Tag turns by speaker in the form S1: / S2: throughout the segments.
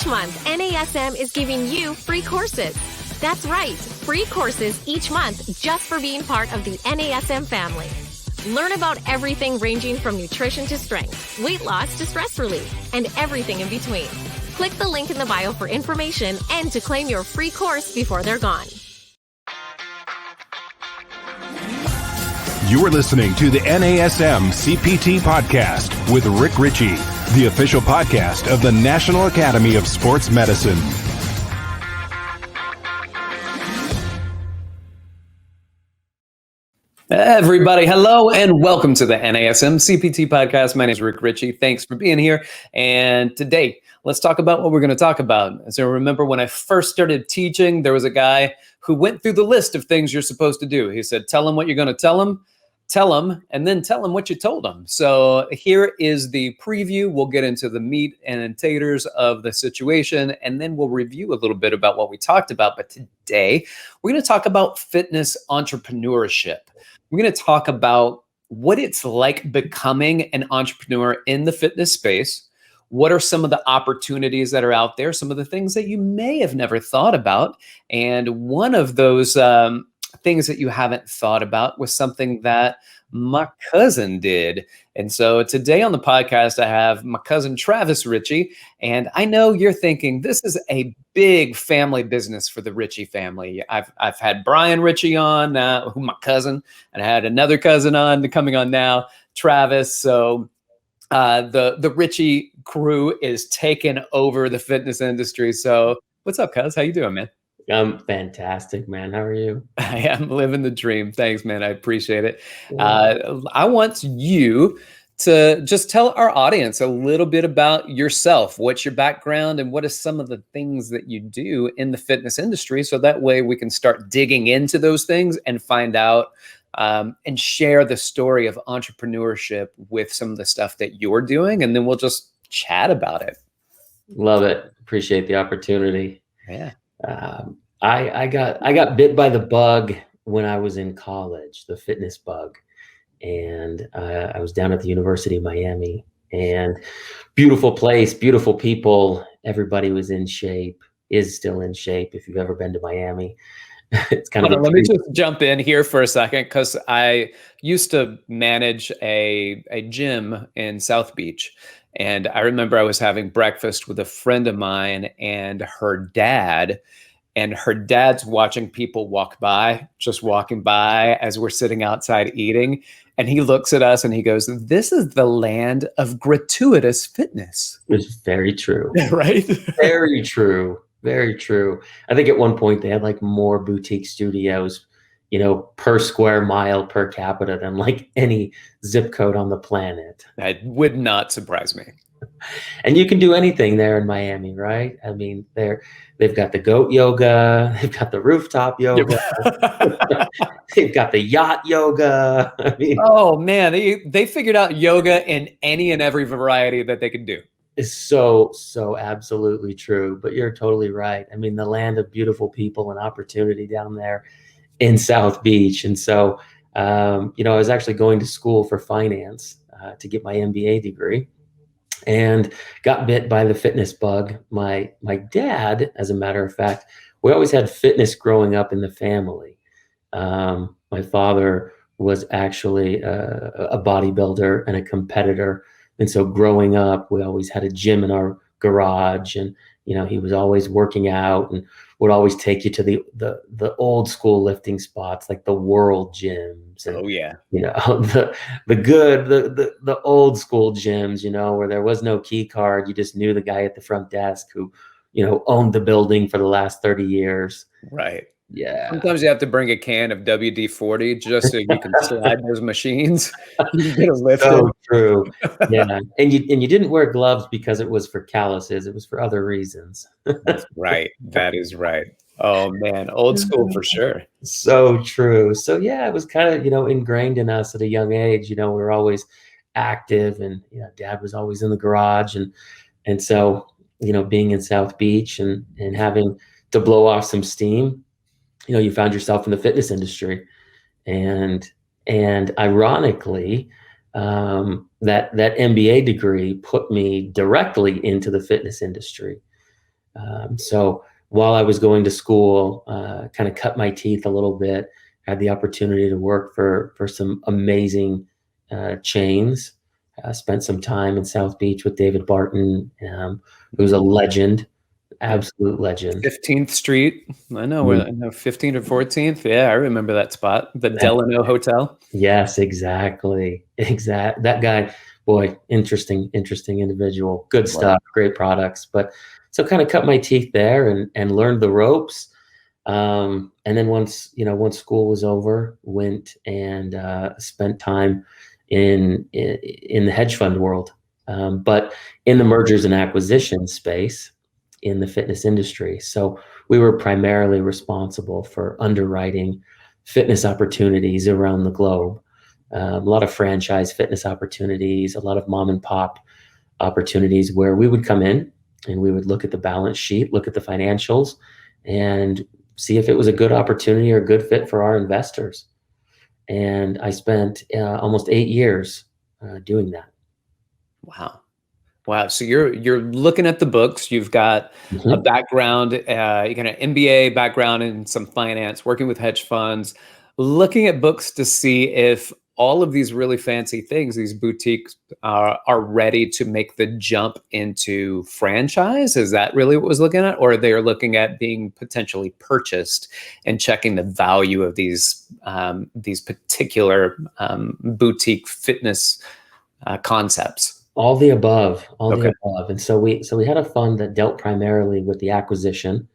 S1: Each month, NASM is giving you free courses. That's right, free courses each month just for being part of the NASM family. Learn about everything ranging from nutrition to strength, weight loss to stress relief, and everything in between. Click the link in the bio for information and to claim your free course before they're gone.
S2: You are listening to the NASM CPT Podcast with Rick Richey, the official podcast of the National Academy of Sports Medicine.
S3: Everybody, hello and welcome to the NASM CPT Podcast. My name is Rick Richey. Thanks for being here. And today, let's talk about what we're going to talk about. So remember when I first started teaching, there was a guy who went through the list of things you're supposed to do. He said, tell him what you're going to tell him, and then tell him what you told him. So here is the preview. We'll get into the meat and taters of the situation, and then we'll review a little bit about what we talked about. But today, we're going to talk about fitness entrepreneurship. We're going to talk about what it's like becoming an entrepreneur in the fitness space. What are some of the opportunities that are out there? Some of the things that you may have never thought about. And one of those things that you haven't thought about was something that my cousin did. And so today on the podcast, I have my cousin Travis Richey. And I know you're thinking this is a big family business for the Richey family. I've had Brian Richey on, who my cousin, and I had another cousin on coming on now, Travis. So the Richey crew is taking over the fitness industry. So what's up, cuz? How you doing, man?
S4: I'm fantastic, man. How are you?
S3: I am living the dream. Thanks, man. I appreciate it. I want you to just tell our audience a little bit about yourself. What's your background and what are some of the things that you do in the fitness industry? So that way we can start digging into those things and find out and share the story of entrepreneurship with some of the stuff that you're doing. And then we'll just chat about it.
S4: Love it. Appreciate the opportunity.
S3: Yeah.
S4: I got bit by the bug when I was in college, the fitness bug. And I was down at the University of Miami, and beautiful place, beautiful people. Everybody was in shape, is still in shape. If you've ever been to Miami, it's kind of.
S3: Let me just jump in here for a second, because I used to manage a gym in South Beach. And I remember I was having breakfast with a friend of mine and her dad's watching people walk by, just walking by as we're sitting outside eating. And he looks at us and he goes, this is the land of gratuitous fitness.
S4: It's very true.
S3: Right?
S4: Very true. Very true. I think at one point they had like more boutique studios, per square mile per capita than like any zip code on the planet.
S3: That would not surprise me.
S4: And you can do anything there in Miami, right? I mean, they've got the goat yoga, they've got the rooftop yoga, they've got the yacht yoga. I mean,
S3: oh man, they figured out yoga in any and every variety that they could do.
S4: It's so absolutely true. But you're totally right. I mean, the land of beautiful people and opportunity down there in South Beach. And so, I was actually going to school for finance to get my MBA degree, and got bit by the fitness bug. My dad, as a matter of fact, we always had fitness growing up in the family. My father was actually a bodybuilder and a competitor. And so growing up, we always had a gym in our garage, and he was always working out and would always take you to the old school lifting spots, like the world gyms. And,
S3: oh yeah.
S4: The old school gyms, where there was no key card. You just knew the guy at the front desk who, owned the building for the last 30 years.
S3: Right.
S4: Yeah.
S3: Sometimes you have to bring a can of WD-40 just so you can slide those machines. You get a lift.
S4: So true. Yeah. And you didn't wear gloves because it was for calluses. It was for other reasons.
S3: That's right. That is right. Oh man, old school for sure.
S4: So true. So yeah, it was kind of, ingrained in us at a young age. We were always active, and dad was always in the garage, and so being in South Beach and having to blow off some steam, you found yourself in the fitness industry, and ironically, that MBA degree put me directly into the fitness industry. So while I was going to school, kind of cut my teeth a little bit, had the opportunity to work for some amazing chains. Spent some time in South Beach with David Barton, who's a legend, absolute legend.
S3: 15th Street. I know where. I know 15th or 14th. Yeah, I remember that spot, the Delano Hotel.
S4: Yes, exactly. That guy, boy, interesting individual. Good stuff, great products. But so kind of cut my teeth there and learned the ropes. And then once school was over, went and spent time in the hedge fund world, but in the mergers and acquisitions space in the fitness industry. So we were primarily responsible for underwriting fitness opportunities around the globe. A lot of franchise fitness opportunities, a lot of mom and pop opportunities where we would come in and we would look at the balance sheet, look at the financials, and see if it was a good opportunity or a good fit for our investors. And I spent almost 8 years doing that.
S3: Wow. So you're looking at the books. You've got a background, you got an MBA background in some finance, working with hedge funds, looking at books to see if all of these really fancy things, these boutiques are ready to make the jump into franchise. Is that really what was looking at? Or they are looking at being potentially purchased and checking the value of these particular boutique fitness concepts?
S4: All the above. And so we had a fund that dealt primarily with the acquisition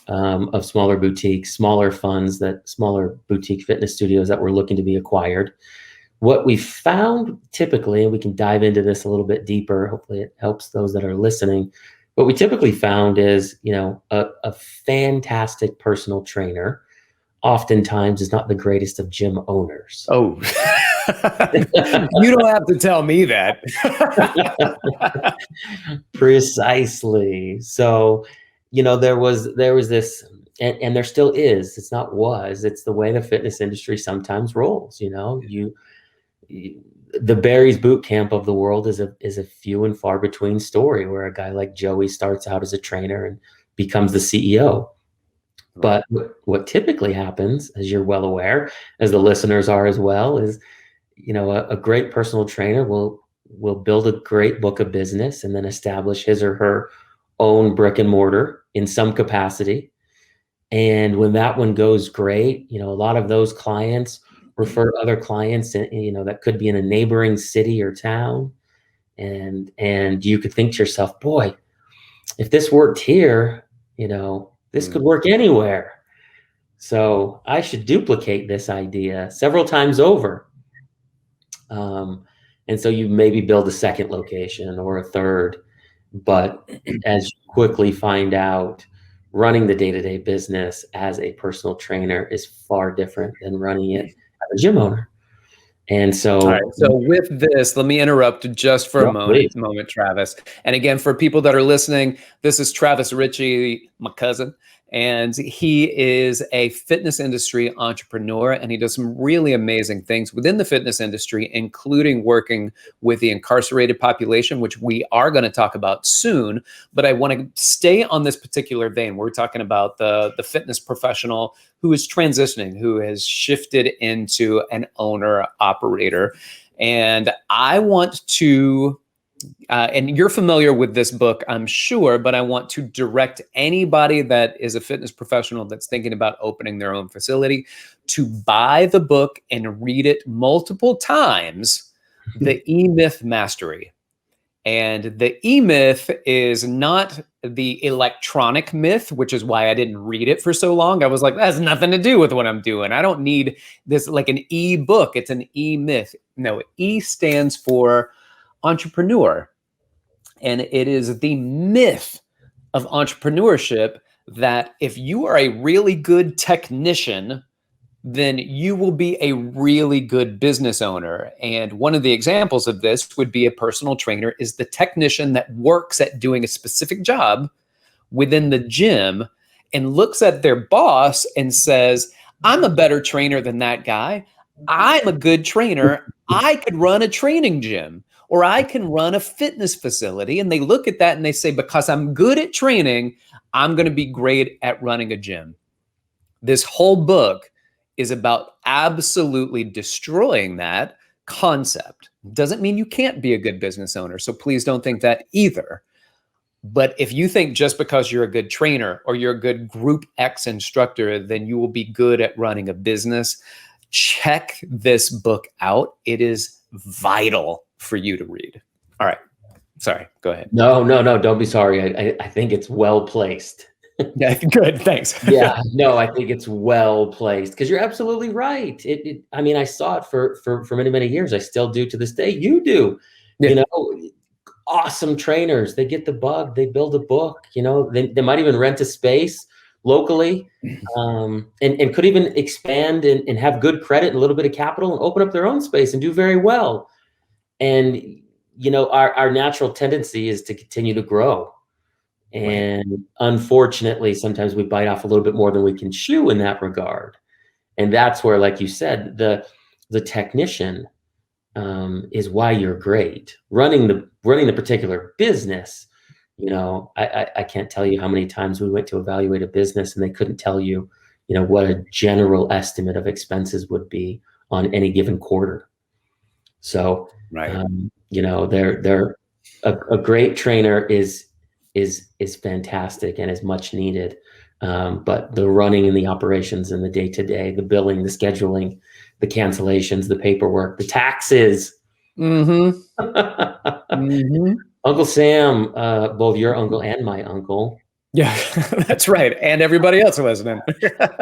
S4: of smaller boutiques, smaller boutique fitness studios that were looking to be acquired. What we found typically, and we can dive into this a little bit deeper, hopefully it helps those that are listening. What we typically found is, a fantastic personal trainer oftentimes is not the greatest of gym owners.
S3: Oh, you don't have to tell me that.
S4: Precisely. So, there was this, and there still is. It's not was. It's the way the fitness industry sometimes rolls. The Barry's boot camp of the world is a few and far between story where a guy like Joey starts out as a trainer and becomes the CEO. But what typically happens, as you're well aware, as the listeners are as well, is a great personal trainer will build a great book of business and then establish his or her own brick and mortar in some capacity. And when that one goes great, a lot of those clients refer other clients, that could be in a neighboring city or town. And you could think to yourself, boy, if this worked here, this could work anywhere. So I should duplicate this idea several times over. And so you maybe build a second location or a third, but as you quickly find out, running the day-to-day business as a personal trainer is far different than running it as a gym owner. And so,
S3: all right, so with this, let me interrupt just for a moment, Travis. And again, for people that are listening, this is Travis Richey, my cousin, and he is a fitness industry entrepreneur, and he does some really amazing things within the fitness industry, including working with the incarcerated population, which we are going to talk about soon. But I want to stay on this particular vein. We're talking about the fitness professional who is transitioning, who has shifted into an owner operator. And I want to, and you're familiar with this book, I'm sure, but I want to direct anybody that is a fitness professional that's thinking about opening their own facility to buy the book and read it multiple times, The E-Myth Mastery. And the E-Myth is not the electronic myth, which is why I didn't read it for so long. I was like, that has nothing to do with what I'm doing. I don't need this like an e-book. It's an E-Myth. No, E stands for entrepreneur. And it is the myth of entrepreneurship that if you are a really good technician, then you will be a really good business owner. And one of the examples of this would be a personal trainer is the technician that works at doing a specific job within the gym and looks at their boss and says, I'm a better trainer than that guy. I'm a good trainer. I could run a training gym. Or I can run a fitness facility, and they look at that and they say, because I'm good at training, I'm going to be great at running a gym. This whole book is about absolutely destroying that concept. Doesn't mean you can't be a good business owner. So please don't think that either. But if you think just because you're a good trainer or you're a good Group X instructor, then you will be good at running a business, check this book out. It is vital for you to read. All right. Sorry. Go ahead.
S4: No. Don't be sorry. I think it's well placed.
S3: Yeah, good. Thanks.
S4: Yeah, no, I think it's well placed because you're absolutely right. I mean, I saw it for many, many years. I still do to this day. You do, awesome trainers. They get the bug. They build a book. They might even rent a space locally, and could even expand and have good credit and a little bit of capital and open up their own space and do very well. And our natural tendency is to continue to grow. And unfortunately, sometimes we bite off a little bit more than we can chew in that regard. And that's where, like you said, the technician is why you're great. Running the particular business, I can't tell you how many times we went to evaluate a business and they couldn't tell you, what a general estimate of expenses would be on any given quarter. So, they're a great trainer is fantastic and is much needed. But the running and the operations and the day-to-day, the billing, the scheduling, the cancellations, the paperwork, the taxes. Uncle Sam, both your uncle and my uncle.
S3: Yeah, that's right. And everybody else listening.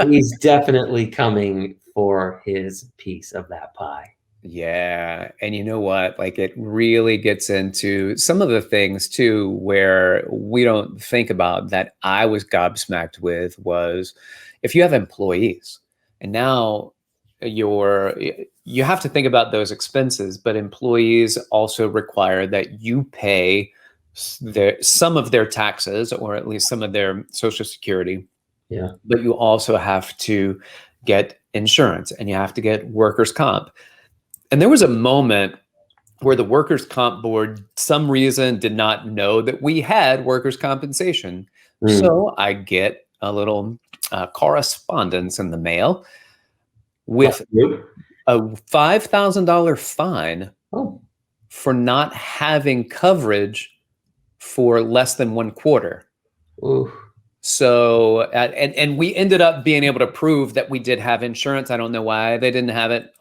S4: He's definitely coming for his piece of that pie.
S3: Yeah. And you know what? Like, it really gets into some of the things too, where we don't think about that I was gobsmacked with was if you have employees and now you have to think about those expenses, but employees also require that you pay some of their taxes or at least some of their Social Security.
S4: Yeah.
S3: But you also have to get insurance and you have to get workers' comp. And there was a moment where the workers' comp board, some reason, did not know that we had workers' compensation. So I get a little correspondence in the mail with a $5,000 fine for not having coverage for less than 1 quarter.
S4: Ooh.
S3: So, and we ended up being able to prove that we did have insurance. I don't know why they didn't have it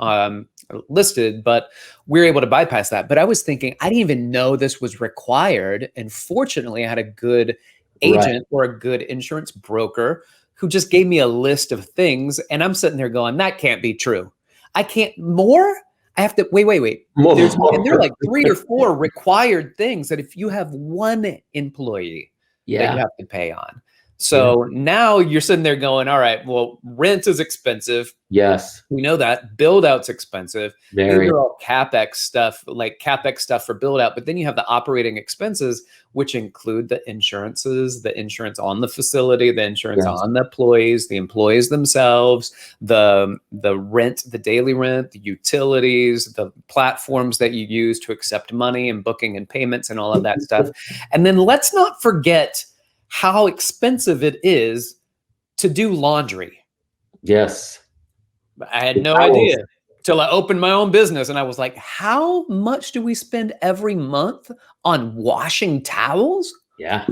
S3: listed, but we were able to bypass that. But I was thinking, I didn't even know this was required. And fortunately, I had a good agent or a good insurance broker who just gave me a list of things. And I'm sitting there going, that can't be true. I can't more. I have to wait. And there are like 3 or 4 required things that if you have one employee that you have to pay on. So now you're sitting there going, all right, well, rent is expensive.
S4: Yes.
S3: We know that. Build out's expensive.
S4: Very.
S3: These are all CapEx stuff for build out. But then you have the operating expenses, which include the insurances, the insurance on the facility, the insurance on the employees themselves, the rent, the daily rent, the utilities, the platforms that you use to accept money and booking and payments and all of that stuff. And then let's not forget how expensive it is to do laundry.
S4: Yes.
S3: I had no idea till I opened my own business. And I was like, how much do we spend every month on washing towels?
S4: Yeah.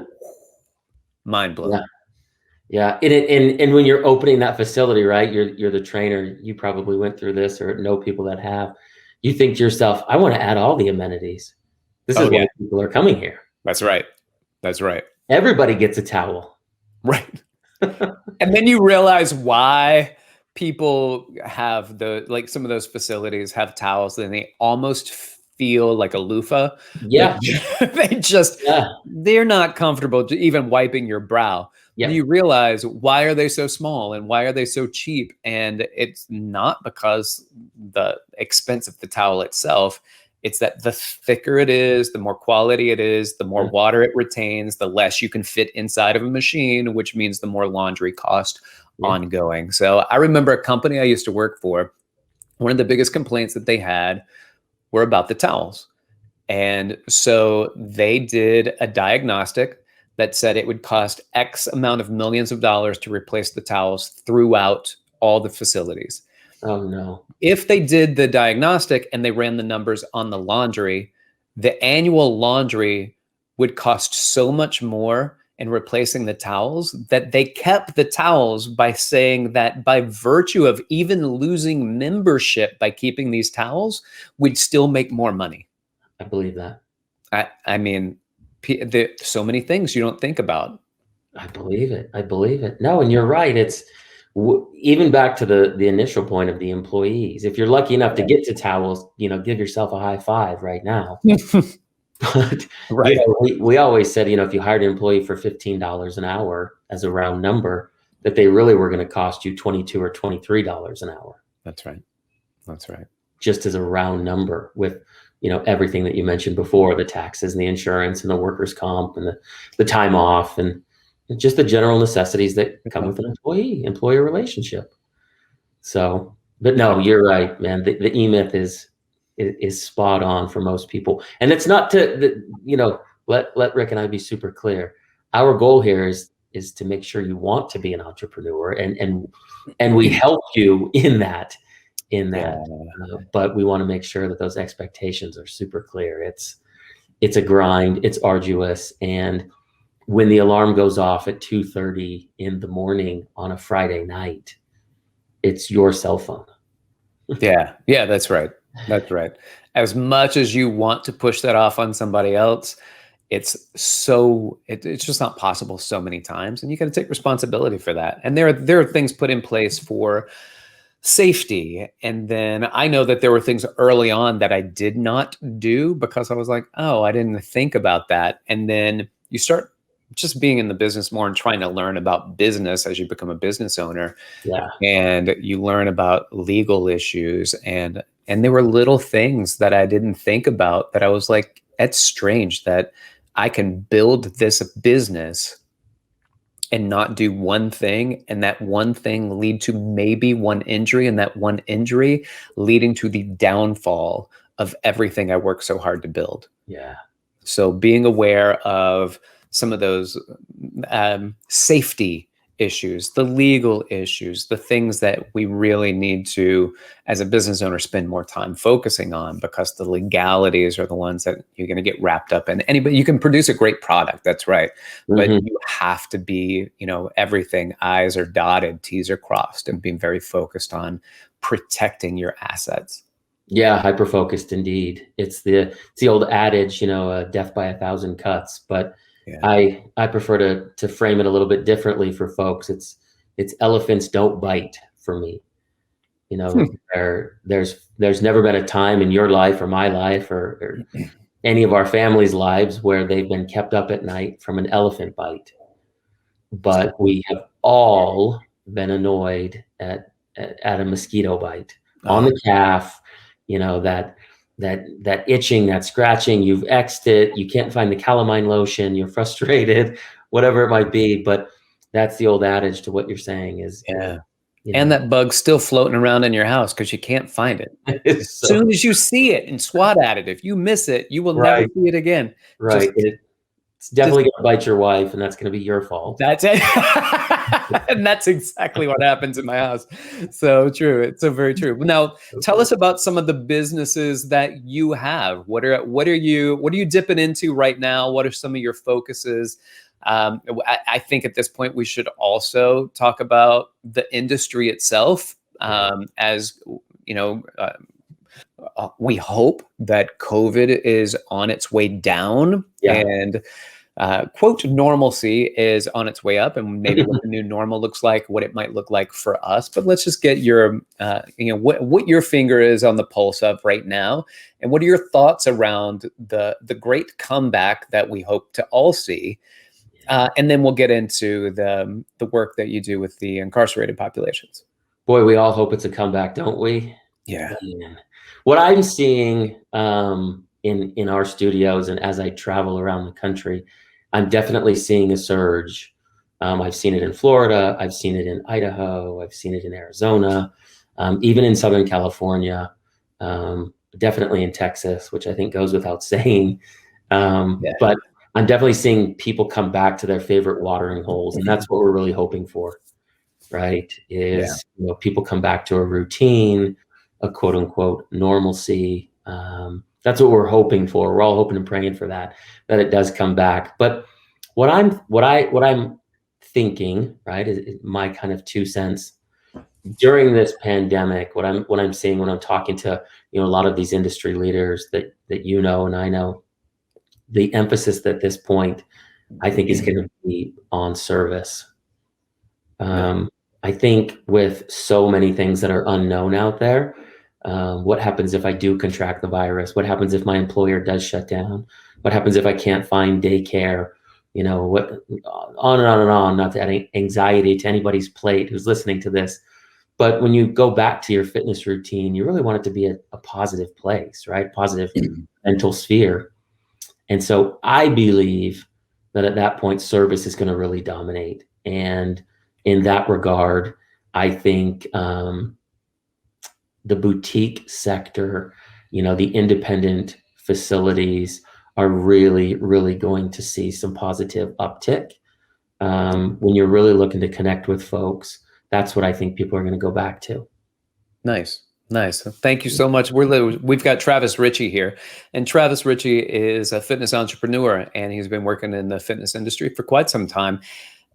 S3: Mind blowing.
S4: Yeah. And when you're opening that facility, right, you're the trainer, you probably went through this or know people that have. You think to yourself, I want to add all the amenities. This is why people are coming here.
S3: That's right.
S4: Everybody gets a towel.
S3: Right. And then you realize why people have some of those facilities have towels and they almost feel like a loofah.
S4: Yeah.
S3: They're not comfortable even wiping your brow.
S4: Yeah.
S3: You realize, why are they so small and why are they so cheap? And it's not because the expense of the towel itself. It's that the thicker it is, the more quality it is, the more water it retains, the less you can fit inside of a machine, which means the more laundry cost ongoing. So I remember a company I used to work for, one of the biggest complaints that they had were about the towels. And so they did a diagnostic that said it would cost X amount of millions of dollars to replace the towels throughout all the facilities.
S4: Oh, no.
S3: If they did the diagnostic and they ran the numbers on the laundry, the annual laundry would cost so much more in replacing the towels that they kept the towels by saying that by virtue of even losing membership by keeping these towels, we'd still make more money.
S4: I believe that.
S3: I mean, so many things you don't think about.
S4: I believe it. I believe it. No, and you're right. It's even back to the initial point of the employees. If you're lucky enough to get to towels, give yourself a high five right now. But
S3: Right.
S4: We always said, if you hired an employee for $15 an hour as a round number, that they really were going to cost you $22 or $23 an hour.
S3: That's right. That's right.
S4: Just as a round number with, everything that you mentioned before, the taxes and the insurance and the workers' comp and the time off and just the general necessities that come with an employer relationship. So, but no, you're right, man. The E-Myth is spot on for most people. And it's not let Rick and I be super clear. Our goal here is to make sure you want to be an entrepreneur and we help you in that. But we want to make sure that those expectations are super clear. It's a grind, it's arduous. And when the alarm goes off at 2:30 in the morning on a Friday night, it's your cell phone.
S3: Yeah, that's right. That's right. As much as you want to push that off on somebody else, it's just not possible so many times, and you got to take responsibility for that. And there are things put in place for safety. And then I know that there were things early on that I did not do because I was like, oh, I didn't think about that. And then you start just being in the business more and trying to learn about business as you become a business owner.
S4: Yeah.
S3: And you learn about legal issues and there were little things that I didn't think about that I was like, that's strange that I can build this business and not do one thing, and that one thing lead to maybe one injury, and that one injury leading to the downfall of everything I worked so hard to build.
S4: Yeah.
S3: So being aware of some of those safety issues, the legal issues, the things that we really need to, as a business owner, spend more time focusing on, because the legalities are the ones that you're going to get wrapped up in. Anybody, you can produce a great product, that's right, but you have to be, everything, I's are dotted, T's are crossed, and being very focused on protecting your assets.
S4: Yeah, hyper focused indeed. It's the old adage, death by 1,000 cuts, but yeah. I prefer to frame it a little bit differently for folks. It's elephants don't bite for me. There's never been a time in your life or my life or any of our family's lives where they've been kept up at night from an elephant bite. But we have all been annoyed at a mosquito bite on the calf, that itching, that scratching, you've X'd it, you can't find the calamine lotion, you're frustrated, whatever it might be. But that's the old adage to what you're saying is,
S3: and that bug's still floating around in your house because you can't find it. As soon as you see it and swat at it, if you miss it, you will never see it again.
S4: Right. It's definitely going to bite your wife, and that's going to be your fault.
S3: That's it. And that's exactly what happens in my house. So true. It's so very true. Now, tell us about some of the businesses that you have. What are you dipping into right now? What are some of your focuses? I think at this point we should also talk about the industry itself. As we hope that COVID is on its way down, and quote normalcy is on its way up, and maybe what the new normal looks like, what it might look like for us. But let's just get your what your finger is on the pulse of right now, and what are your thoughts around the great comeback that we hope to all see, and then we'll get into the work that you do with the incarcerated populations.
S4: Boy, we all hope it's a comeback, don't we?
S3: Yeah.
S4: What I'm seeing in our studios and as I travel around the country, I'm definitely seeing a surge. I've seen it in Florida. I've seen it in Idaho. I've seen it in Arizona, even in Southern California. definitely in Texas, which I think goes without saying. But I'm definitely seeing people come back to their favorite watering holes, and that's what we're really hoping for, right? Is people come back to a routine, a quote unquote normalcy. That's what we're hoping for. We're all hoping and praying for that it does come back. But what I'm thinking, right, is my kind of 2 cents during this pandemic. What I'm seeing when I'm talking to a lot of these industry leaders that and I know, the emphasis at this point, I think, is going to be on service. I think with so many things that are unknown out there, what happens if I do contract the virus? What happens if my employer does shut down? What happens if I can't find daycare? What, on and on and on, not to add anxiety to anybody's plate who's listening to this. But when you go back to your fitness routine, you really want it to be a positive place, right? Positive mental sphere. And so I believe that at that point, service is going to really dominate. And in that regard, I think the boutique sector, the independent facilities are really, really going to see some positive uptick. When you're really looking to connect with folks, that's what I think people are going to go back to.
S3: Nice. Thank you so much. We've got Travis Richey here, and Travis Richey is a fitness entrepreneur, and he's been working in the fitness industry for quite some time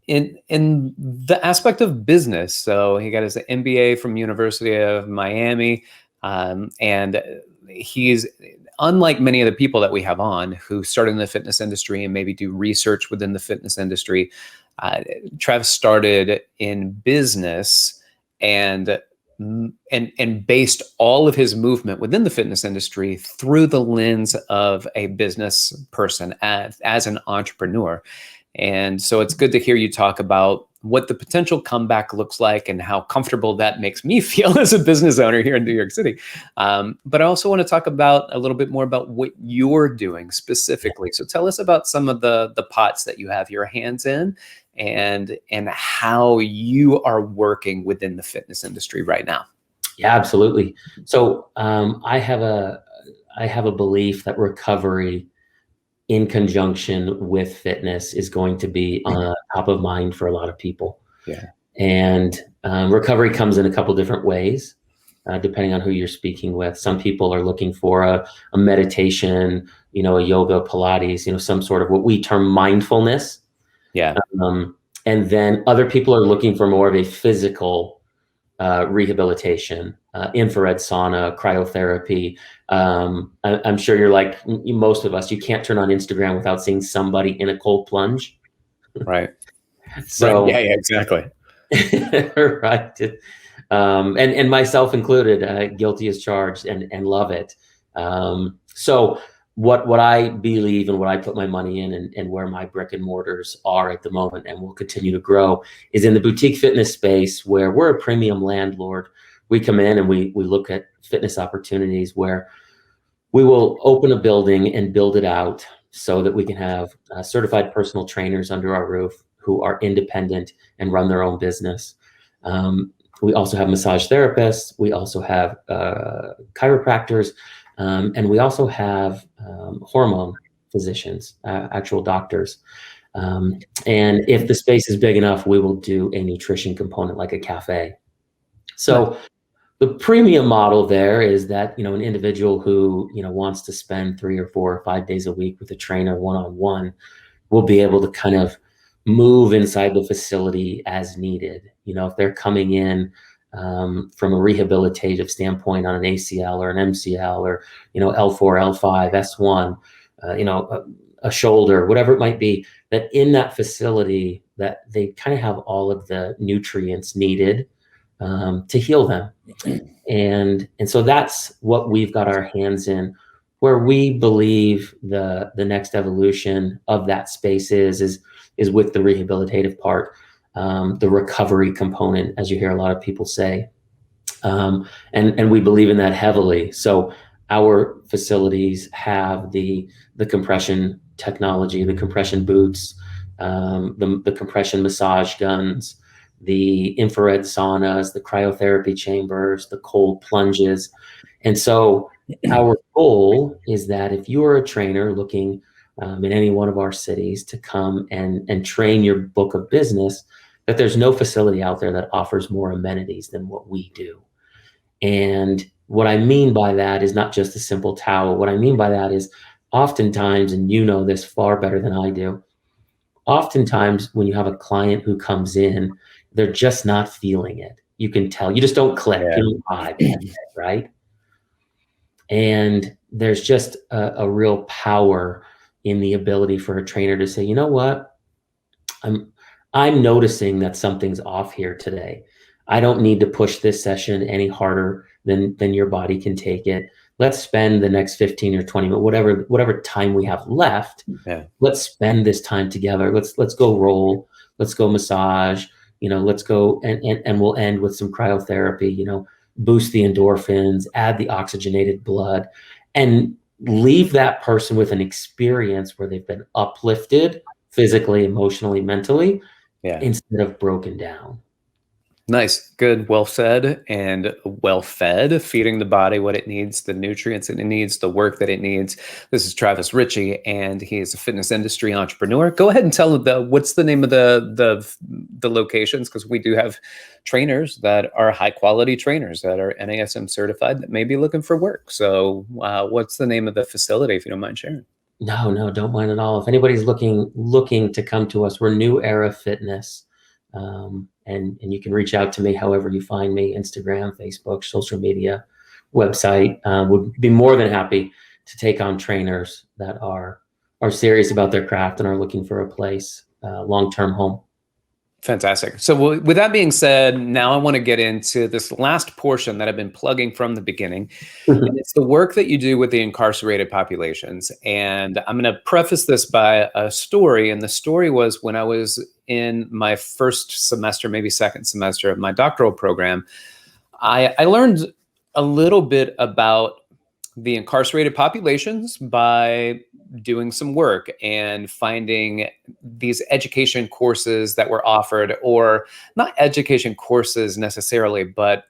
S3: in the aspect of business. So he got his MBA from University of Miami, and he's, unlike many of the people that we have on who started in the fitness industry and maybe do research within the fitness industry, Travis started in business and based all of his movement within the fitness industry through the lens of a business person as an entrepreneur. And so it's good to hear you talk about what the potential comeback looks like and how comfortable that makes me feel as a business owner here in New York City. But I also want to talk about a little bit more about what you're doing specifically. So tell us about some of the pots that you have your hands in and how you are working within the fitness industry right now.
S4: Yeah, absolutely. So I have a belief that recovery in conjunction with fitness is going to be top of mind for a lot of people.
S3: Yeah.
S4: And recovery comes in a couple different ways, depending on who you're speaking with. Some people are looking for a meditation, a yoga, Pilates, some sort of what we term mindfulness.
S3: Yeah.
S4: And then other people are looking for more of a physical rehabilitation, infrared sauna, cryotherapy. I'm sure you're like most of us, you can't turn on Instagram without seeing somebody in a cold plunge.
S3: Right.
S4: So
S3: right. Yeah, exactly.
S4: Right. And myself included, guilty as charged, and love it. So what I believe and what I put my money in and where my brick and mortars are at the moment and will continue to grow is in the boutique fitness space, where we're a premium landlord. We come in and we look at fitness opportunities where we will open a building and build it out so that we can have certified personal trainers under our roof who are independent and run their own business. We also have massage therapists. We also have chiropractors. And we also have hormone physicians, actual doctors. And if the space is big enough, we will do a nutrition component like a cafe. So the premium model there is that, an individual who, wants to spend 3 or 4 or 5 days a week with a trainer one-on-one will be able to kind of move inside the facility as needed. If they're coming in from a rehabilitative standpoint on an ACL or an MCL or, L4, L5, S1, a shoulder, whatever it might be, that in that facility that they kind of have all of the nutrients needed to heal them. And so that's what we've got our hands in, where we believe the next evolution of that space is with the rehabilitative part. The recovery component, as you hear a lot of people say, and we believe in that heavily. So our facilities have the compression technology, the compression boots, the compression massage guns, the infrared saunas, the cryotherapy chambers, the cold plunges. And so our goal is that if you are a trainer looking in any one of our cities to come and train your book of business, that there's no facility out there that offers more amenities than what we do. And what I mean by that is not just a simple towel. What I mean by that is oftentimes, and you know this far better than I do, oftentimes when you have a client who comes in, they're just not feeling it. You can tell. You just don't click.
S3: Yeah.
S4: You don't vibe, right? And there's just a real power in the ability for a trainer to say, you know what, I'm noticing that something's off here today. I don't need to push this session any harder than your body can take it. Let's spend the next 15 or 20 minutes, whatever time we have left.
S3: Yeah.
S4: Let's spend this time together. Let's go roll. Let's go massage. Let's go and we'll end with some cryotherapy. Boost the endorphins, add the oxygenated blood, and leave that person with an experience where they've been uplifted physically, emotionally, mentally, instead of broken down.
S3: Nice. Good. Well said and well fed, feeding the body what it needs, the nutrients that it needs, the work that it needs. This is Travis Richey, and he is a fitness industry entrepreneur. Go ahead and tell what's the name of the locations, because we do have trainers that are high quality trainers that are NASM certified that may be looking for work. So what's the name of the facility, if you don't mind sharing?
S4: No, don't mind at all. If anybody's looking to come to us, we're New Era Fitness. And you can reach out to me however you find me, Instagram, Facebook, social media, website. Would be more than happy to take on trainers that are serious about their craft and are looking for a place, long-term home.
S3: Fantastic. So with that being said, now I want to get into this last portion that I've been plugging from the beginning. And it's the work that you do with the incarcerated populations. And I'm going to preface this by a story. And the story was when I was in my first semester, maybe second semester of my doctoral program, I learned a little bit about the incarcerated populations by doing some work and finding these education courses that were offered, or not education courses necessarily, but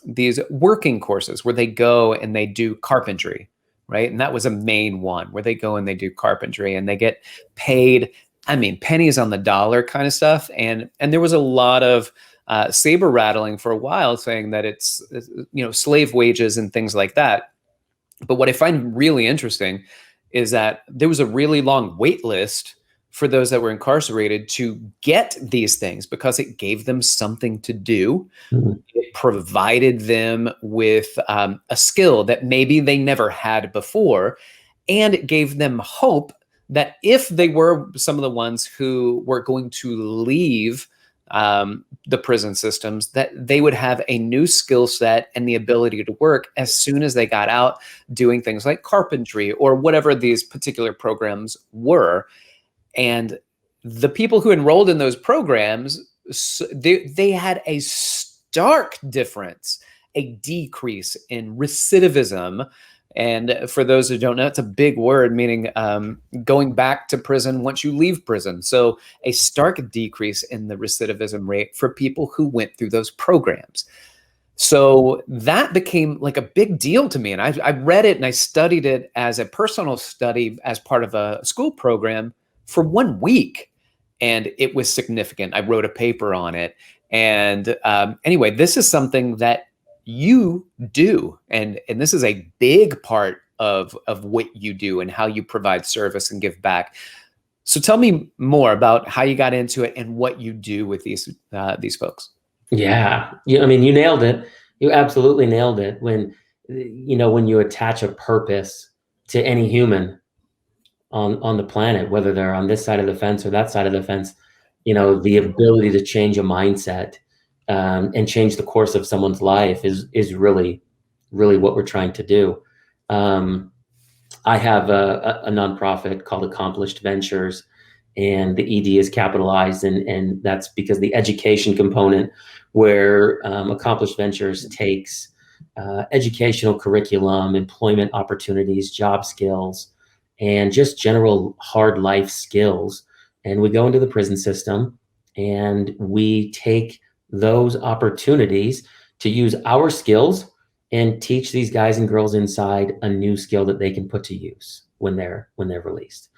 S3: these working courses where they go and they do carpentry, right? And that was a main one, where they go and they do carpentry and they get paid, pennies on the dollar kind of stuff. And there was a lot of saber rattling for a while, saying that it's slave wages and things like that. But what I find really interesting is that there was a really long wait list for those that were incarcerated to get these things, because it gave them something to do. Mm-hmm. It provided them with a skill that maybe they never had before. And it gave them hope that if they were some of the ones who were going to leave the prison systems, that they would have a new skill set and the ability to work as soon as they got out, doing things like carpentry or whatever these particular programs were. And the people who enrolled in those programs, they had a stark difference, a decrease in recidivism. And for those who don't know, it's a big word, meaning going back to prison once you leave prison. So a stark decrease in the recidivism rate for people who went through those programs. So that became like a big deal to me. And I read it and I studied it as a personal study as part of a school program for 1 week. And it was significant. I wrote a paper on it. And anyway, this is something that you do, and this is a big part of what you do and how you provide service and give back. So tell me more about how you got into it and what you do with these folks.
S4: Yeah, you nailed it. You absolutely nailed it. When you attach a purpose to any human on the planet, whether they're on this side of the fence or that side of the fence, the ability to change a mindset and change the course of someone's life is really, really what we're trying to do. I have a nonprofit called Accomplished Ventures, and the ED is capitalized, and that's because the education component, where Accomplished Ventures takes educational curriculum, employment opportunities, job skills, and just general hard life skills. And we go into the prison system And we take those opportunities to use our skills and teach these guys and girls inside a new skill that they can put to use when they're released.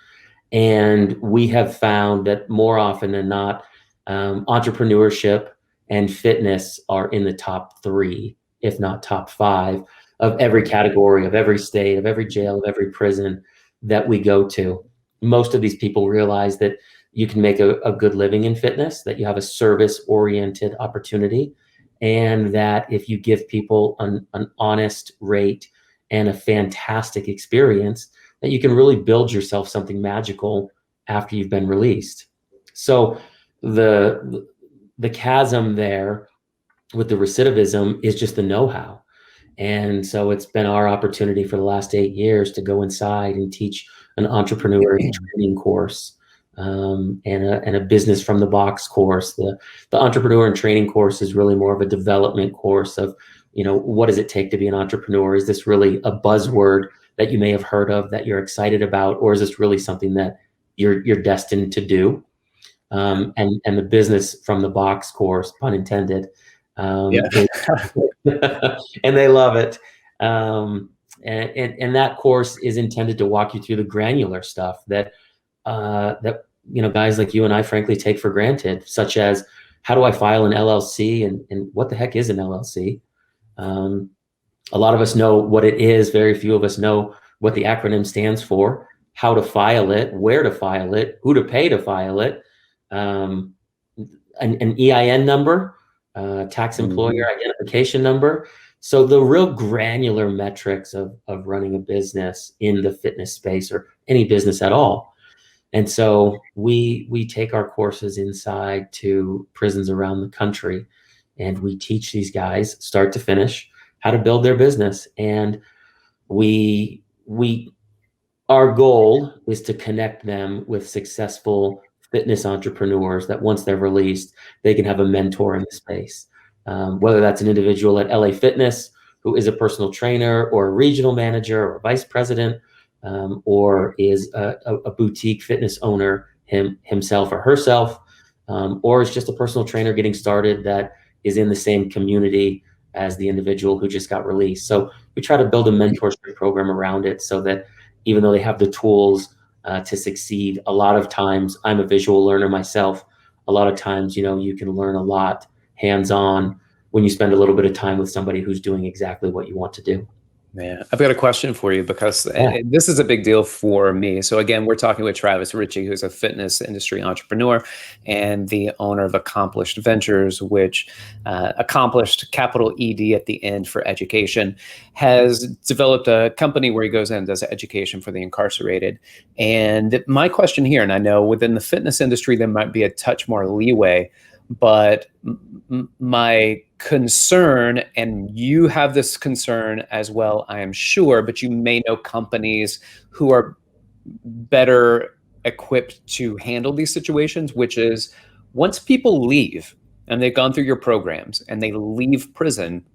S4: And we have found that more often than not, entrepreneurship and fitness are in the top 3, if not top 5, of every category, of every state, of every jail, of every prison that we go to. Most of these people realize that you can make a good living in fitness, that you have a service-oriented opportunity, and that if you give people an honest rate and a fantastic experience, that you can really build yourself something magical after you've been released. So the chasm there with the recidivism is just the know-how. And so it's been our opportunity for the last 8 years to go inside and teach an entrepreneur training course, and a business from the box course. The entrepreneur and training course is really more of a development course of, what does it take to be an entrepreneur? Is this really a buzzword that you may have heard of that you're excited about, or is this really something that you're destined to do? And the business from the box course, pun intended, and they love it. And that course is intended to walk you through the granular stuff that guys like you and I frankly take for granted, such as how do I file an LLC and what the heck is an LLC? A lot of us know what it is. Very few of us know what the acronym stands for, how to file it, where to file it, who to pay to file it, an EIN number, tax employer identification number. So the real granular metrics of running a business in the fitness space or any business at all. And so we take our courses inside to prisons around the country, and we teach these guys start to finish how to build their business. And our goal is to connect them with successful fitness entrepreneurs that once they're released, they can have a mentor in the space. Whether that's an individual at LA Fitness who is a personal trainer or a regional manager or a vice president, or is a boutique fitness owner himself or herself, or is just a personal trainer getting started that is in the same community as the individual who just got released. So we try to build a mentorship program around it so that even though they have the tools to succeed, a lot of times, I'm a visual learner myself, a lot of times, you can learn a lot hands-on when you spend a little bit of time with somebody who's doing exactly what you want to do.
S3: Man, I've got a question for you because this is a big deal for me. So again, we're talking with Travis Richey, who's a fitness industry entrepreneur and the owner of Accomplished Ventures, which accomplished capital ED at the end for education, has developed a company where he goes in and does education for the incarcerated. And my question here, and I know within the fitness industry, there might be a touch more leeway, but my concern, and you have this concern as well, I am sure, but you may know companies who are better equipped to handle these situations, which is once people leave and they've gone through your programs and they leave prison,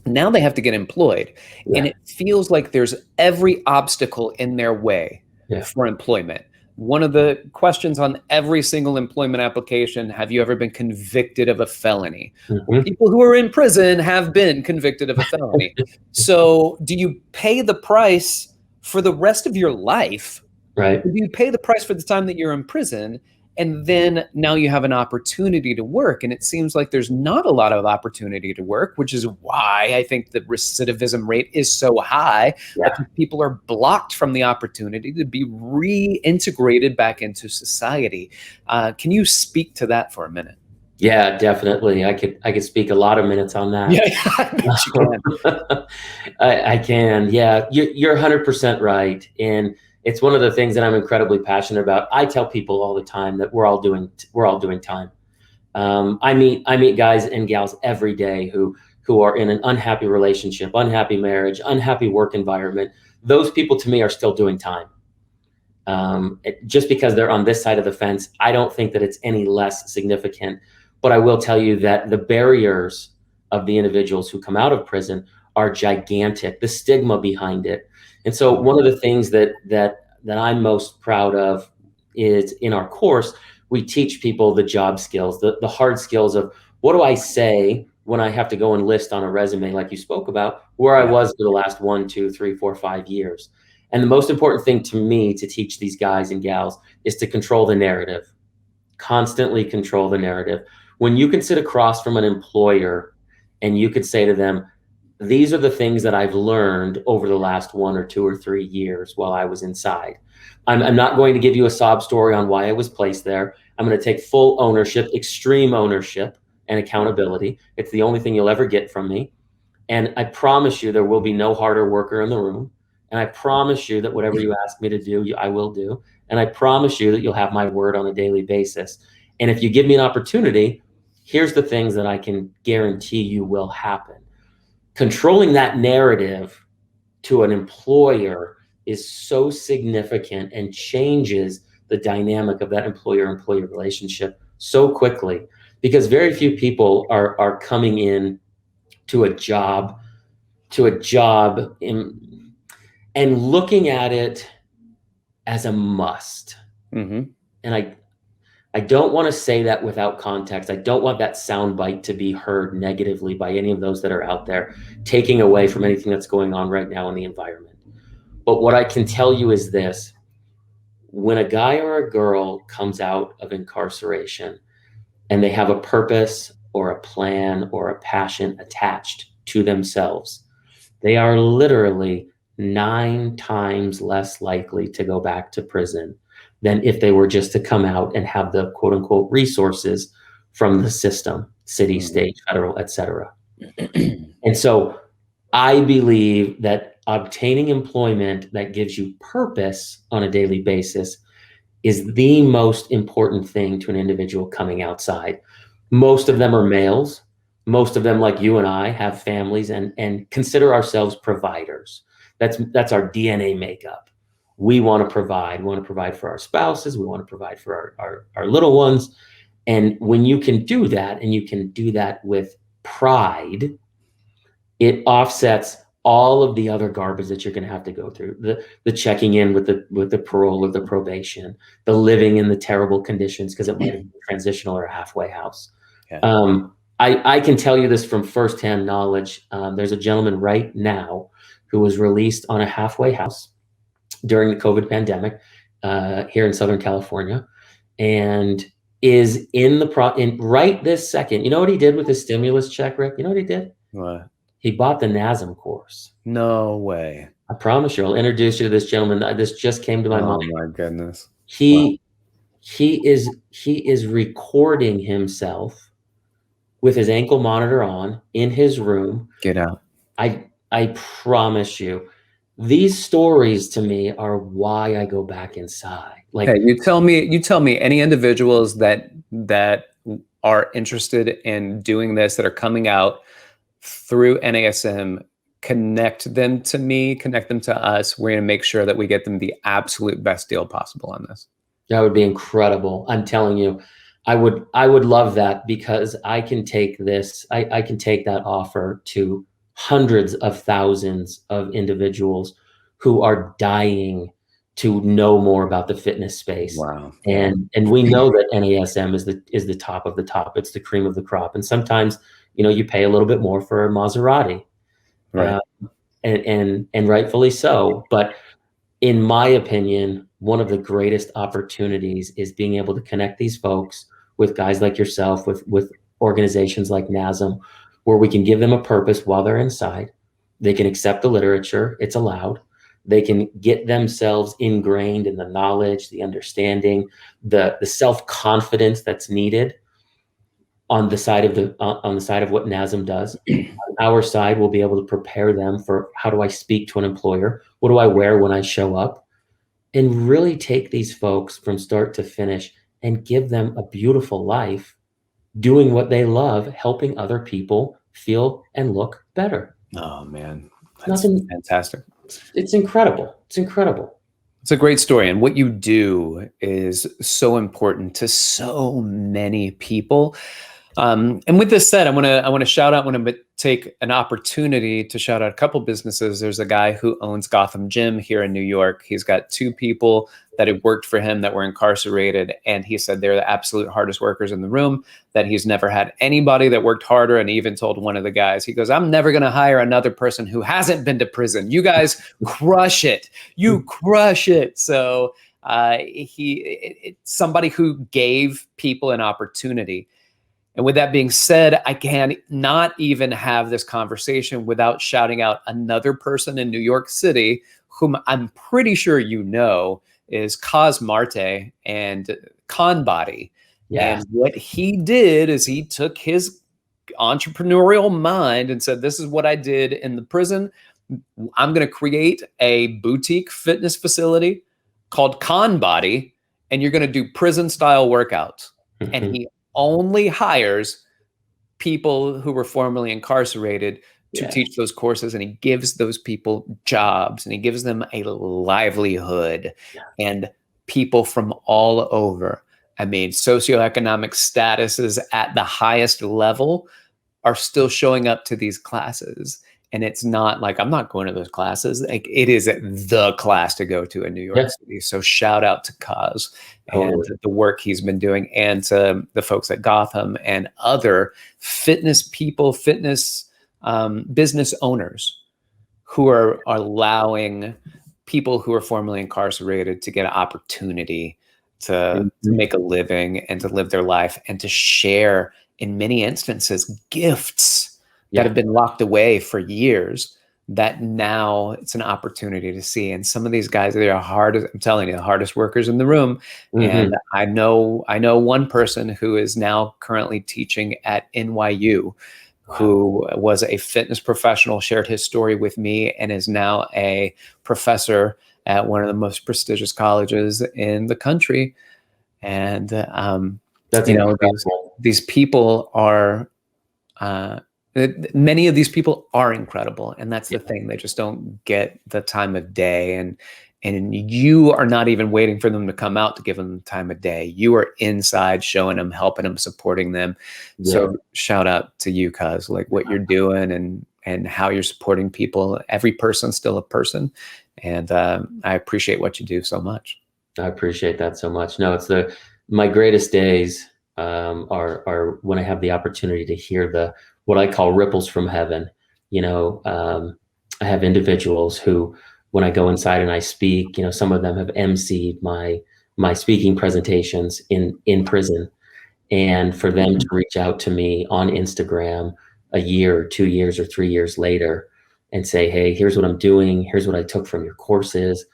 S3: now they have to get employed. Yeah. And it feels like there's every obstacle in their way for employment. One of the questions on every single employment application, have you ever been convicted of a felony? Mm-hmm. People who are in prison have been convicted of a felony. So do you pay the price for the rest of your life?
S4: Right.
S3: Or do you pay the price for the time that you're in prison? And then now you have an opportunity to work. And it seems like there's not a lot of opportunity to work, which is why I think the recidivism rate is so high. Yeah. People are blocked from the opportunity to be reintegrated back into society. Can you speak to that for a minute?
S4: Yeah, definitely. I could speak a lot of minutes on that.
S3: Yeah, I bet you can.
S4: I can. Yeah, you're 100% right. And it's one of the things that I'm incredibly passionate about. I tell people all the time that we're all doing time. I meet guys and gals every day who are in an unhappy relationship, unhappy marriage, unhappy work environment. Those people to me are still doing time. Just because they're on this side of the fence, I don't think that it's any less significant. But I will tell you that the barriers of the individuals who come out of prison are gigantic. The stigma behind it. And so one of the things that I'm most proud of is in our course, we teach people the job skills, the hard skills of what do I say when I have to go and list on a resume, like you spoke about, where I was for the last 1, 2, 3, 4, 5 years. And the most important thing to me to teach these guys and gals is to control the narrative, constantly control the narrative. When you can sit across from an employer and you could say to them, these are the things that I've learned over the last 1 or 2 or 3 years while I was inside. I'm not going to give you a sob story on why I was placed there. I'm going to take full ownership, extreme ownership and accountability. It's the only thing you'll ever get from me. And I promise you there will be no harder worker in the room. And I promise you that whatever you ask me to do, I will do. And I promise you that you'll have my word on a daily basis. And if you give me an opportunity, here's the things that I can guarantee you will happen. Controlling that narrative to an employer is so significant and changes the dynamic of that employer-employee relationship so quickly, because very few people are coming in to a job and looking at it as a must. Mm-hmm. And I don't want to say that without context. I don't want that soundbite to be heard negatively by any of those that are out there, taking away from anything that's going on right now in the environment. But what I can tell you is this: when a guy or a girl comes out of incarceration and they have a purpose or a plan or a passion attached to themselves, they are literally 9 times less likely to go back to prison than if they were just to come out and have the quote unquote resources from the system, city, state, federal, etc. And so I believe that obtaining employment that gives you purpose on a daily basis is the most important thing to an individual coming outside. Most of them are males. Most of them, like you and I, have families and consider ourselves providers. That's our DNA makeup. We want to provide. We want to provide for our spouses. We want to provide for our little ones. And when you can do that, and you can do that with pride, it offsets all of the other garbage that you're going to have to go through. The checking in with the parole or the probation, the living in the terrible conditions because it might be a transitional or a halfway house. Yeah. I can tell you this from firsthand knowledge. There's a gentleman right now who was released on a halfway house during the COVID pandemic here in Southern California, and is in right this second. You know what he did with his stimulus check, Rick? You know what he did? What? He bought the NASM course.
S3: No way.
S4: I promise you, I'll introduce you to this gentleman. This just came to my mind.
S3: Oh my goodness.
S4: He is recording himself with his ankle monitor on in his room.
S3: Get out.
S4: I promise you, these stories to me are why I go back inside. Like,
S3: hey, you tell me any individuals that are interested in doing this, that are coming out through NASM, connect them to me, connect them to us. We're going to make sure that we get them the absolute best deal possible on this.
S4: That would be incredible. I'm telling you, I would love that, because I can take this, I can take that offer to hundreds of thousands of individuals who are dying to know more about the fitness space.
S3: Wow.
S4: And we know that NASM is the top of the top. It's the cream of the crop. And sometimes, you pay a little bit more for a Maserati,
S3: right?
S4: And rightfully so. But in my opinion, one of the greatest opportunities is being able to connect these folks with guys like yourself, with organizations like NASM, where we can give them a purpose while they're inside. They can accept the literature. It's allowed. They can get themselves ingrained in the knowledge, the understanding, the self-confidence that's needed on the side of what NASM does. On our side, we'll be able to prepare them for, how do I speak to an employer? What do I wear when I show up? And really take these folks from start to finish and give them a beautiful life doing what they love, helping other people feel and look better.
S3: Oh man, that's fantastic.
S4: It's incredible. It's incredible.
S3: It's a great story. And what you do is so important to so many people. And with this said, I want to shout out, want to take an opportunity to shout out a couple businesses. There's a guy who owns Gotham Gym here in New York. He's got 2 people that had worked for him that were incarcerated. And he said they're the absolute hardest workers in the room, that he's never had anybody that worked harder. And he even told one of the guys, he goes, I'm never going to hire another person who hasn't been to prison. You guys crush it. You crush it. So somebody who gave people an opportunity. And with that being said, I can not even have this conversation without shouting out another person in New York City, whom I'm pretty sure you know, is Cos Marte and Conbody. Yeah. And what he did is he took his entrepreneurial mind and said, this is what I did in the prison. I'm going to create a boutique fitness facility called Conbody, and you're going to do prison style workouts. Mm-hmm. And he only hires people who were formerly incarcerated to teach those courses, and he gives those people jobs, and he gives them a livelihood. And people from all over, I mean, socioeconomic statuses at the highest level are still showing up to these classes. And it's not like, I'm not going to those classes. Like, it is the class to go to in New York City. So shout out to Cos and the work he's been doing, and to the folks at Gotham and other fitness people, fitness business owners who are allowing people who are formerly incarcerated to get an opportunity to make a living and to live their life, and to share, in many instances, gifts that have been locked away for years, that now it's an opportunity to see. And some of these guys, they're hardest, I'm telling you, the hardest workers in the room. And I know one person who is now currently teaching at NYU, who was a fitness professional, shared his story with me, and is now a professor at one of the most prestigious colleges in the country. And,
S4: that's,
S3: you know, these people are, many of these people are incredible, and that's the thing. They just don't get the time of day, and you are not even waiting for them to come out to give them the time of day. You are inside showing them, helping them, supporting them. So shout out to you, Cos, like what you're doing and how you're supporting people. Every person's still a person, and I appreciate what you do so much.
S4: I appreciate that so much. No, it's my greatest days are when I have the opportunity to hear what I call ripples from heaven. You know, I have individuals who, when I go inside and I speak, you know, some of them have emceed my speaking presentations in prison, and for them to reach out to me on Instagram a year, 2 years, or 3 years later and say, hey, here's what I'm doing, here's what I took from your courses,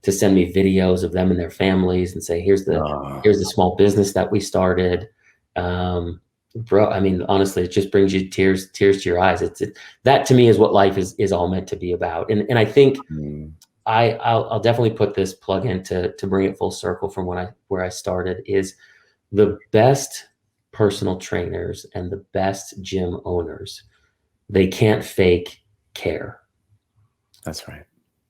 S4: to send me videos of them and their families and say, here's the small business that we started. Bro, I mean, honestly, it just brings you tears to your eyes. That to me is what life is all meant to be about. And I think I'll definitely put this plug in to bring it full circle from where I started, is the best personal trainers and the best gym owners, they can't fake care.
S3: That's right.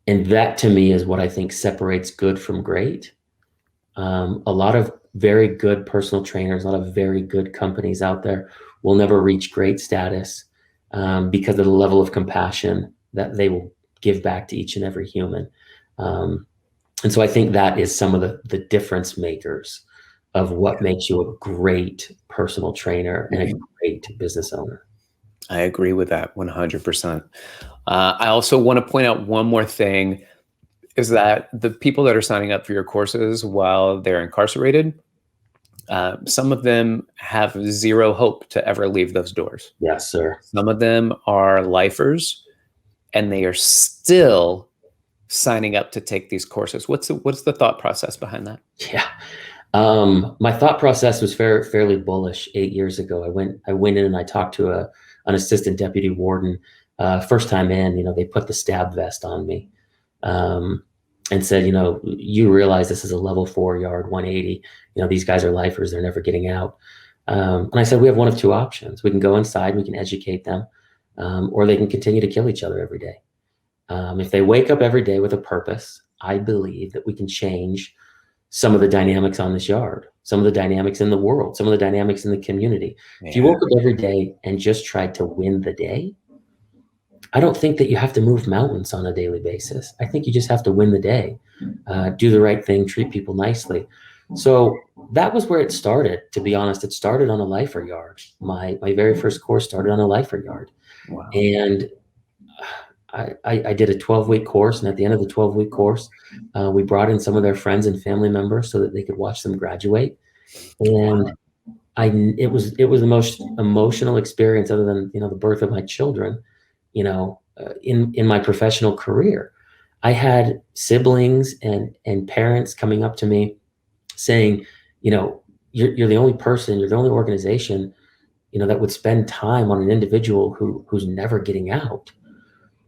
S4: And that to me is what I think separates good from great. A lot of very good personal trainers, a lot of very good companies out there will never reach great status because of the level of compassion that they will give back to each and every human. And so I think that is some of the difference makers of what makes you a great personal trainer and a great business owner.
S3: I agree with that 100%. I also want to point out one more thing, is that the people that are signing up for your courses while they're incarcerated, some of them have zero hope to ever leave those doors.
S4: Yes, sir. Some
S3: of them are lifers, and they are still signing up to take these courses. What's the thought process behind that?
S4: Yeah. My thought process was fairly bullish 8 years ago. I went in and I talked to an assistant deputy warden. First time in, you know, they put the stab vest on me and said, you know, you realize this is a level 4 yard 180. You know, these guys are lifers. They're never getting out. And I said, we have one of two options. We can go inside, we can educate them, or they can continue to kill each other every day. If they wake up every day with a purpose, I believe that we can change some of the dynamics on this yard, some of the dynamics in the world, some of the dynamics in the community. Yeah. If you woke up every day and just tried to win the day, I don't think that you have to move mountains on a daily basis. I think you just have to win the day, do the right thing, treat people nicely. So that was where it started. To be honest, it started on a lifer yard. My very first course started on a lifer yard.
S3: Wow.
S4: And I did a 12-week course. And at the end of the 12-week course, we brought in some of their friends and family members so that they could watch them graduate. And it was the most emotional experience, other than, the birth of my children, in my professional career. I had siblings and parents coming up to me saying, you're the only person, you're the only organization, that would spend time on an individual who's never getting out.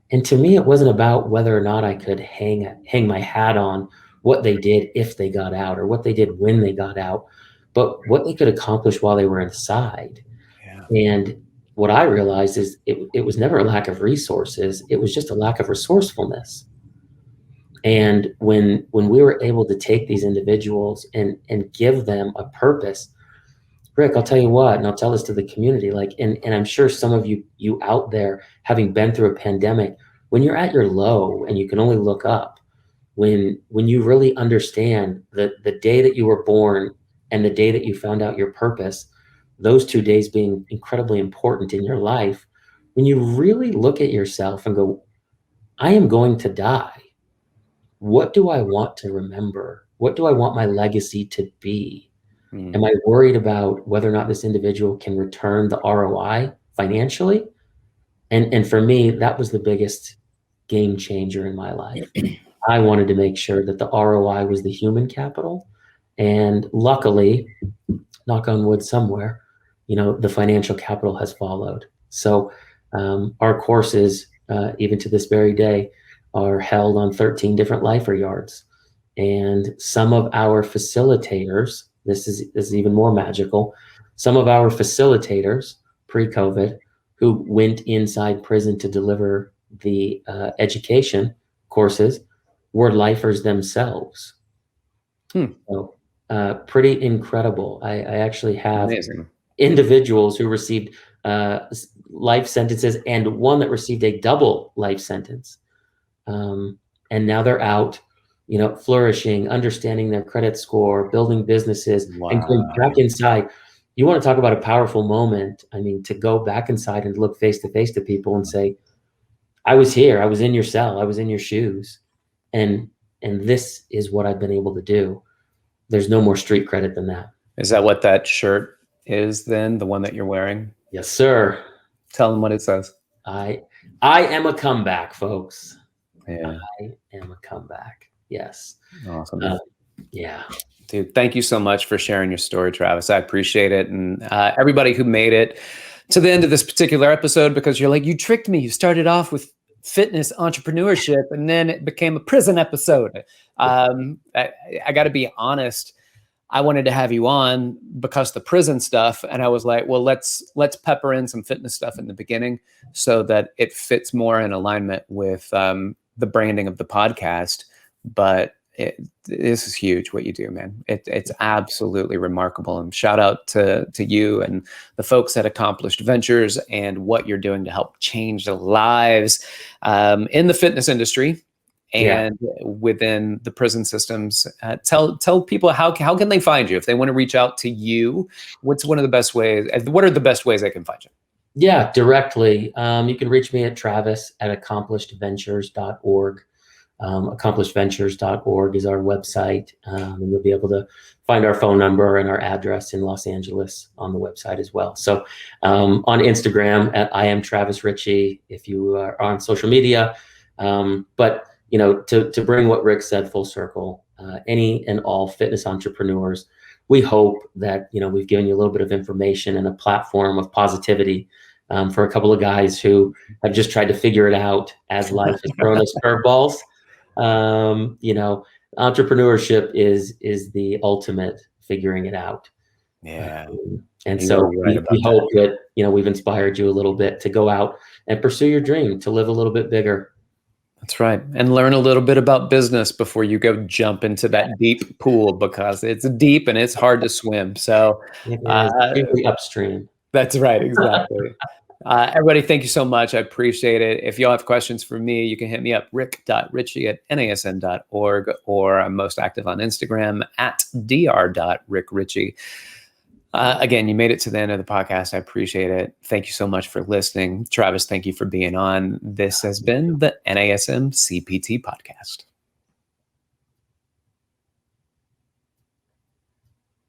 S4: And to me, it wasn't about whether or not I could hang my hat on what they did if they got out, or what they did when they got out, but what they could accomplish while they were inside. Yeah. And what I realized is it was never a lack of resources. It was just a lack of resourcefulness. And when we were able to take these individuals and give them a purpose, Rick, I'll tell you what, and I'll tell this to the community, and I'm sure some of you out there, having been through a pandemic, when you're at your low and you can only look up, when you really understand the day that you were born and the day that you found out your purpose, those 2 days being incredibly important in your life, when you really look at yourself and go, I am going to die. What do I want to remember? What do I want my legacy to be? Am I worried about whether or not this individual can return the ROI financially? And for me, that was the biggest game changer in my life. I wanted to make sure that the ROI was the human capital. And luckily, knock on wood somewhere, the financial capital has followed. So our courses, even to this very day, are held on 13 different lifer yards. And some of our facilitators, this is even more magical, some of our facilitators pre-COVID who went inside prison to deliver the education courses were lifers themselves. So pretty incredible. I actually have individuals who received life sentences, and one that received a double life sentence. And now they're out, flourishing, understanding their credit score, building businesses, and going back inside. You want to talk about a powerful moment. I mean, to go back inside and look face to face to people and say, I was here, I was in your cell, I was in your shoes. And this is what I've been able to do. There's no more street credit than that.
S3: Is that what that shirt is then, the one that you're wearing?
S4: Yes, sir.
S3: Tell them what it says.
S4: I am a comeback, folks.
S3: Yeah.
S4: I am a comeback. Yes.
S3: Awesome.
S4: Yeah.
S3: Dude, thank you so much for sharing your story, Travis. I appreciate it. And everybody who made it to the end of this particular episode, because you're like, you tricked me. You started off with fitness entrepreneurship, and then it became a prison episode. I got to be honest. I wanted to have you on because the prison stuff, and I was like, well, let's pepper in some fitness stuff in the beginning so that it fits more in alignment with the branding of the podcast. But this is huge what you do, man. It's absolutely remarkable. And shout out to you and the folks at Accomplished Ventures and what you're doing to help change the lives in the fitness industry and within the prison systems. Tell people how can they find you if they want to reach out to you. What are the best ways they can find you?
S4: Yeah, directly. You can reach me at travis@accomplishedventures.org. Accomplishedventures.org is our website, and you'll be able to find our phone number and our address in Los Angeles on the website as well. So on Instagram at I am Travis Richey if you are on social media. But to bring what Rick said full circle, any and all fitness entrepreneurs, we hope that we've given you a little bit of information and a platform of positivity for a couple of guys who have just tried to figure it out as life has thrown us curveballs. Entrepreneurship is the ultimate figuring it out.
S3: Yeah.
S4: And so we hope that, we've inspired you a little bit to go out and pursue your dream, to live a little bit bigger.
S3: That's right. And learn a little bit about business before you go jump into that deep pool, because it's deep and it's hard to swim. So
S4: it is upstream.
S3: That's right. Exactly. Everybody, thank you so much. I appreciate it. If y'all have questions for me, you can hit me up, rick.richey@nasm.org, or I'm most active on Instagram at dr.rickrichey. Again, you made it to the end of the podcast. I appreciate it. Thank you so much for listening. Travis, thank you for being on. This has been the NASM CPT Podcast.